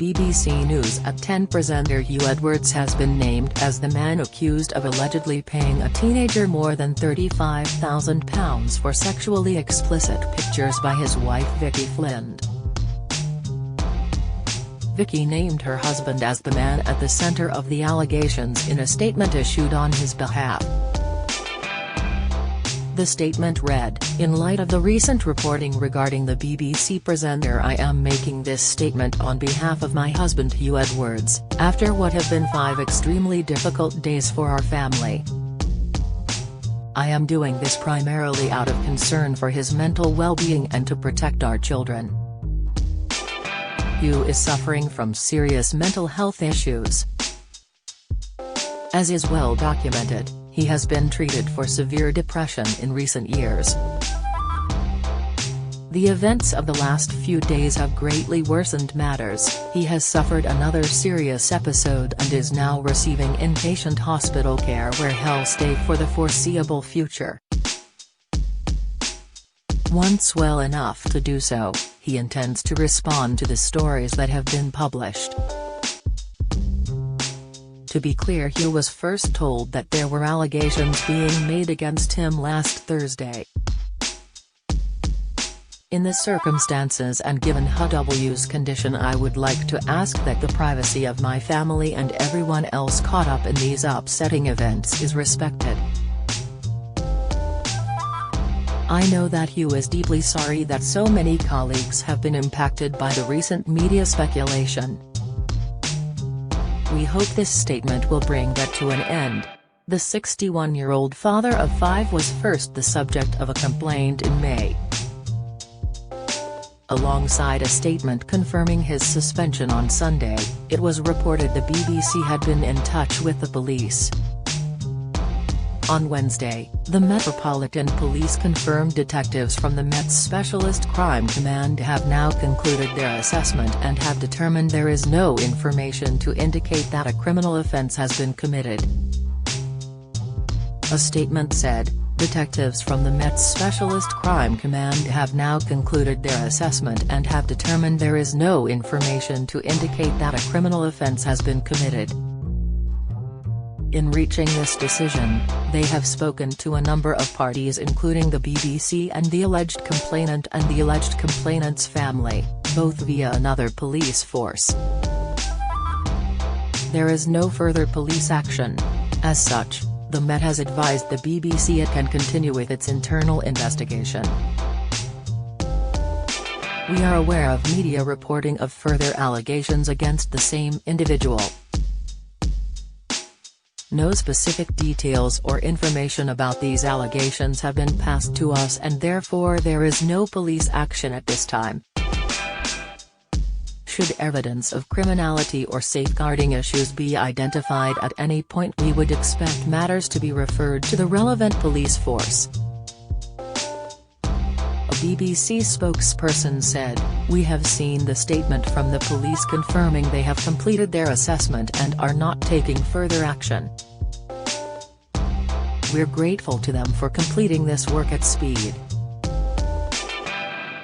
BBC News at 10 presenter Huw Edwards has been named as the man accused of allegedly paying a teenager more than £35,000 for sexually explicit pictures by his wife Vicky Flynn. Vicky named her husband as the man at the centre of the allegations in a statement issued on his behalf. The statement read, "In light of the recent reporting regarding the BBC presenter, I am making this statement on behalf of my husband Huw Edwards, after what have been 5 extremely difficult days for our family. I am doing this primarily out of concern for his mental well-being and to protect our children. Huw is suffering from serious mental health issues. As is well documented, he has been treated for severe depression in recent years. The events of the last few days have greatly worsened matters. He has suffered another serious episode and is now receiving inpatient hospital care where he'll stay for the foreseeable future. Once well enough to do so, he intends to respond to the stories that have been published." To be clear, Huw was first told that there were allegations being made against him last Thursday. "In the circumstances and given Huw's condition, I would like to ask that the privacy of my family and everyone else caught up in these upsetting events is respected. I know that Huw is deeply sorry that so many colleagues have been impacted by the recent media speculation. We hope this statement will bring that to an end." The 61-year-old father of 5 was first the subject of a complaint in May. Alongside a statement confirming his suspension on Sunday, it was reported the BBC had been in touch with the police. On Wednesday, the Metropolitan Police confirmed detectives from the Met's Specialist Crime Command have now concluded their assessment and have determined there is no information to indicate that a criminal offence has been committed. A statement said, "Detectives from the Met's Specialist Crime Command have now concluded their assessment and have determined there is no information to indicate that a criminal offence has been committed." In reaching this decision, they have spoken to a number of parties including the BBC and the alleged complainant and the alleged complainant's family, both via another police force. There is no further police action. As such, the Met has advised the BBC it can continue with its internal investigation. "We are aware of media reporting of further allegations against the same individual. No specific details or information about these allegations have been passed to us and therefore there is no police action at this time. Should evidence of criminality or safeguarding issues be identified at any point, we would expect matters to be referred to the relevant police force." A BBC spokesperson said, "We have seen the statement from the police confirming they have completed their assessment and are not taking further action. We're grateful to them for completing this work at speed."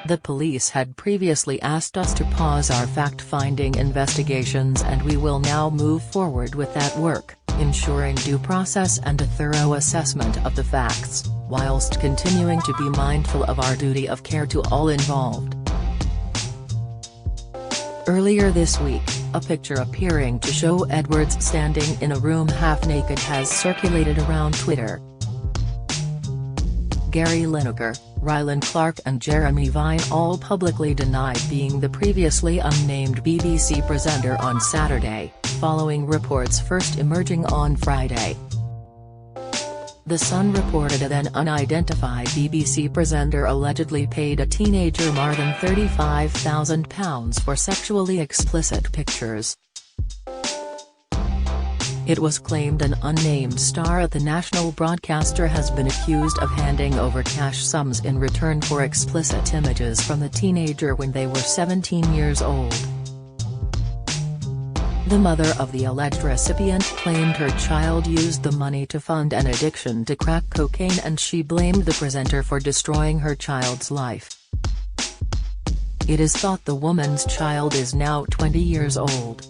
The police had previously asked us to pause our fact-finding investigations and we will now move forward with that work, ensuring due process and a thorough assessment of the facts, whilst continuing to be mindful of our duty of care to all involved. Earlier this week, a picture appearing to show Edwards standing in a room half-naked has circulated around Twitter. Gary Lineker, Rylan Clark and Jeremy Vine all publicly denied being the previously unnamed BBC presenter on Saturday, following reports first emerging on Friday. The Sun reported a then unidentified BBC presenter allegedly paid a teenager more than £35,000 for sexually explicit pictures. It was claimed an unnamed star at the national broadcaster has been accused of handing over cash sums in return for explicit images from the teenager when they were 17 years old. The mother of the alleged recipient claimed her child used the money to fund an addiction to crack cocaine and she blamed the presenter for destroying her child's life. It is thought the woman's child is now 20 years old.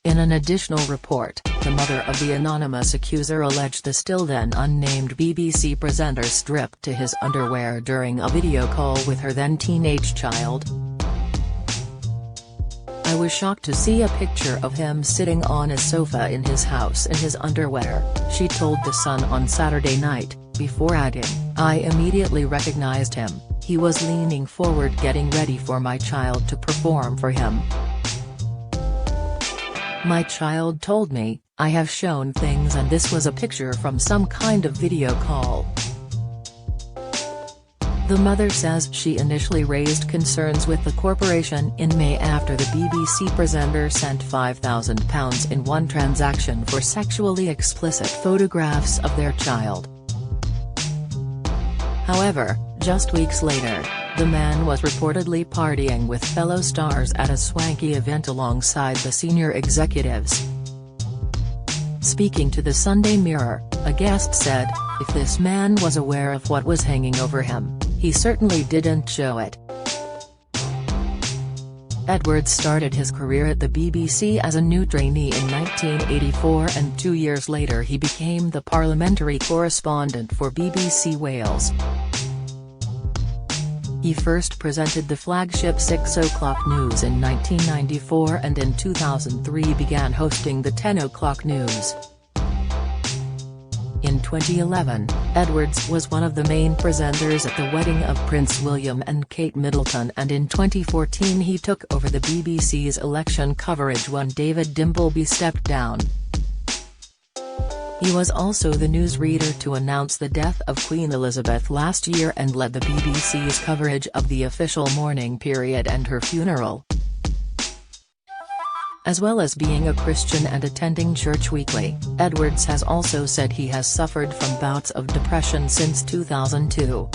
In an additional report, the mother of the anonymous accuser alleged the still-then unnamed BBC presenter stripped to his underwear during a video call with her then-teenage child. "I was shocked to see a picture of him sitting on a sofa in his house in his underwear," she told The Sun on Saturday night, before adding, "I immediately recognized him. He was leaning forward getting ready for my child to perform for him. My child told me, I have shown things and this was a picture from some kind of video call." The mother says she initially raised concerns with the corporation in May after the BBC presenter sent £5,000 in one transaction for sexually explicit photographs of their child. However, just weeks later, the man was reportedly partying with fellow stars at a swanky event alongside the senior executives. Speaking to the Sunday Mirror, a guest said, "If this man was aware of what was hanging over him, he certainly didn't show it." Edwards started his career at the BBC as a new trainee in 1984 and 2 years later he became the parliamentary correspondent for BBC Wales. He first presented the flagship 6 o'clock news in 1994 and in 2003 began hosting the 10 o'clock news. In 2011, Edwards was one of the main presenters at the wedding of Prince William and Kate Middleton, and in 2014 he took over the BBC's election coverage when David Dimbleby stepped down. He was also the newsreader to announce the death of Queen Elizabeth last year and led the BBC's coverage of the official mourning period and her funeral. As well as being a Christian and attending church weekly, Edwards has also said he has suffered from bouts of depression since 2002.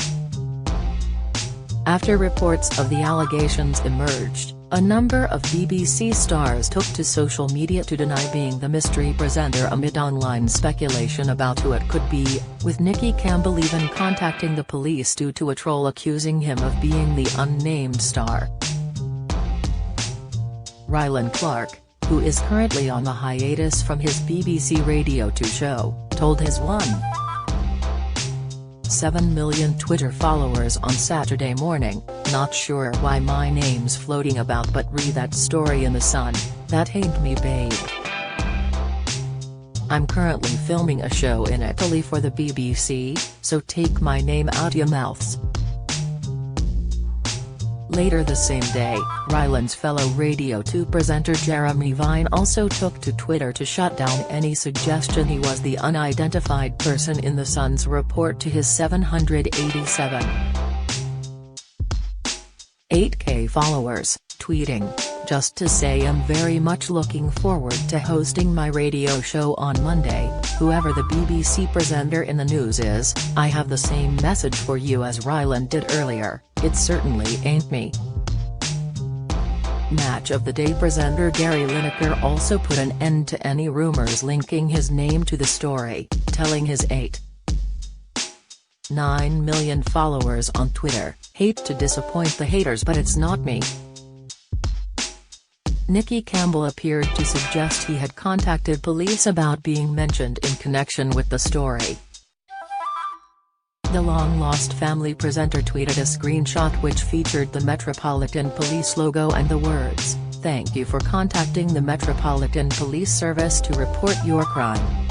After reports of the allegations emerged, a number of BBC stars took to social media to deny being the mystery presenter amid online speculation about who it could be, with Nicky Campbell even contacting the police due to a troll accusing him of being the unnamed star. Rylan Clark, who is currently on a hiatus from his BBC Radio 2 show, told his 1.7 million Twitter followers on Saturday morning, "Not sure why my name's floating about but read that story in The Sun, that ain't me babe. I'm currently filming a show in Italy for the BBC, so take my name out your mouths." Later the same day, Rylan's fellow Radio 2 presenter Jeremy Vine also took to Twitter to shut down any suggestion he was the unidentified person in The Sun's report to his 787.8k followers, tweeting, "Just to say I'm very much looking forward to hosting my radio show on Monday, whoever the BBC presenter in the news is, I have the same message for you as Rylan did earlier, it certainly ain't me." Match of the Day presenter Gary Lineker also put an end to any rumors linking his name to the story, telling his 8.9 million followers on Twitter, "Hate to disappoint the haters but it's not me." Nicky Campbell appeared to suggest he had contacted police about being mentioned in connection with the story. The long-lost family presenter tweeted a screenshot which featured the Metropolitan Police logo and the words, "Thank you for contacting the Metropolitan Police Service to report your crime."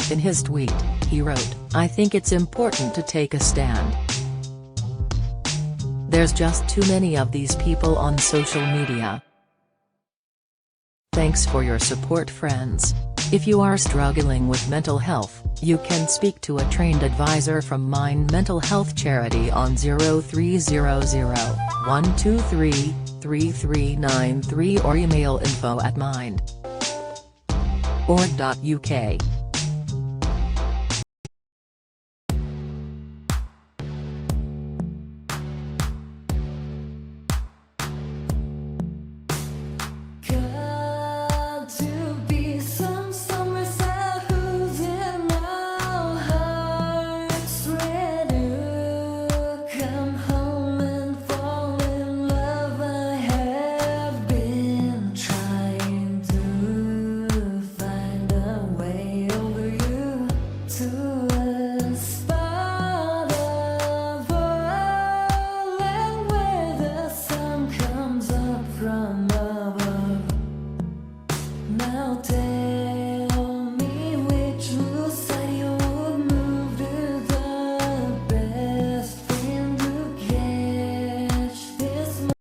In his tweet, he wrote, "I think it's important to take a stand. There's just too many of these people on social media. Thanks for your support, friends. If you are struggling with mental health, you can speak to a trained advisor from Mind Mental Health Charity on 0300-123-3393 or email info@mind.org.uk.